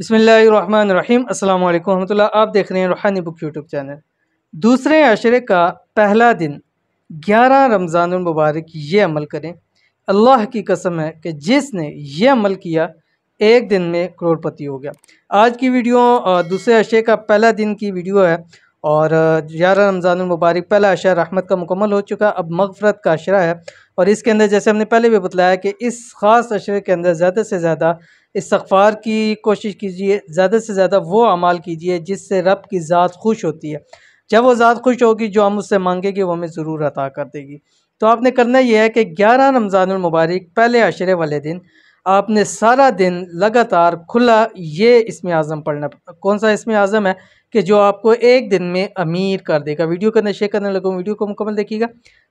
बिस्मिल्लाहिर्रहमानिर्रहीम अस्सलाम वालेकुम रहमतुल्लाह। आप देख रहे हैं रूहानी बुक यूट्यूब चैनल। दूसरे अशरे का पहला दिन 11 रमज़ानुल मुबारक ये अमल करें। अल्लाह की कसम है कि जिसने ये अमल किया एक दिन में करोड़पति हो गया। आज की वीडियो दूसरे अशरे का पहला दिन की वीडियो है और 11 रमज़ानुल मुबारक पहला अशरा रहमत का मुकम्मल हो चुका। अब मग़फ़रत का अशरा है और इसके अंदर जैसे हमने पहले भी बतलाया कि इस ख़ास अशरे के अंदर ज़्यादा से ज़्यादा इस्तग़फ़ार की कोशिश कीजिए, ज़्यादा से ज़्यादा वो अमाल कीजिए जिससे रब की ज़ात खुश होती है। जब वो ज़ात खुश होगी, जो हम उससे मांगेंगे वो हमें ज़रूर अता कर देगी। तो आपने करना यह है कि 11 रमज़ानुल मुबारक पहले अशरे वाले दिन आपने सारा दिन लगातार खुला ये इस्म आज़म पढ़ना। कौन सा इस्म आज़म है कि जो आपको एक दिन में अमीर कर देगा। वीडियो को शेयर करने लगूँ, वीडियो को मुकम्मल देखिएगा।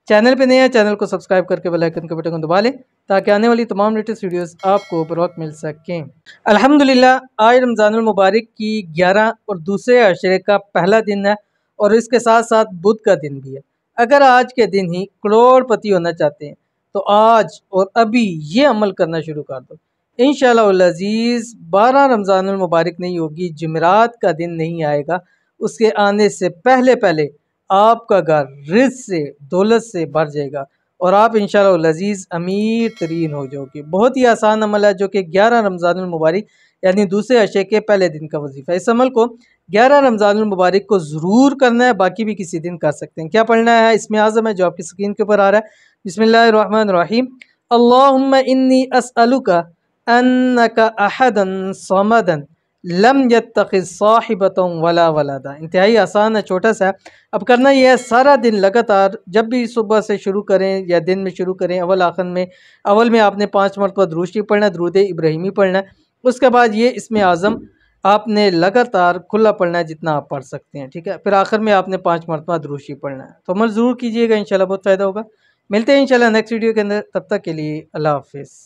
चैनल पे नए हैं, चैनल को सब्सक्राइब करके बेल आइकन के बटन को दबा लें ताकि आने वाली तमाम लेटेस्ट वीडियोस आपको बर वक्त मिल सकें। अल्हम्दुलिल्लाह, आज रमज़ानुल मुबारक की 11 और दूसरे अशरे का पहला दिन है और इसके साथ साथ बुध का दिन भी है। अगर आज के दिन ही करोड़पति होना चाहते हैं तो आज और अभी ये अमल करना शुरू कर दो। इंशाअल्लाह अज़ीज़ 12 रमज़ानुल मुबारक नहीं होगी, जुमेरात का दिन नहीं आएगा, उसके आने से पहले पहले आपका घर रिज़्क़ से, दौलत से भर जाएगा और आप इंशाअल्लाह अज़ीज़ अमीर तरीन हो जाओगे। बहुत ही आसान अमल है जो कि 11 रमज़ानुल मुबारक यानी दूसरे अशरे के पहले दिन का वजीफ़ा है। इस अमल को 11 रमज़ानुल मुबारक को ज़रूर करना है, बाकी भी किसी दिन कर सकते हैं। क्या पढ़ना है? इस्म आज़म है जो आपकी स्क्रीन के ऊपर आ रहा है। बिस्मिल्लाहिर्रहमानिर्रहीम। अल्लाहुम्मा इन्नी अस्अलुका अन्नका अहदन समदन लम यत्तखिज़ साहिबतन वला वलदा। इंतहाई आसान है, छोटा सा है। अब करना यह है, सारा दिन लगातार जब भी सुबह से शुरू करें या दिन में शुरू करें, अव्वल में आपने 5 मरतबा दुरूद शरीफ पढ़ना है, दुरूद इब्राहिमी पढ़ना है। उसके बाद ये इस्म आज़म आपने लगातार खुला पढ़ना है जितना आप पढ़ सकते हैं, ठीक है। फिर आखिर में आपने 5 मरतबा दुरूद शरीफ पढ़ना है। तो अमल ज़रूर कीजिएगा, इंशाल्लाह बहुत फ़ायदा होगा। मिलते हैं इंशाल्लाह नेक्स्ट वीडियो के अंदर, तब तक के लिए अल्लाह हाफ़िज़।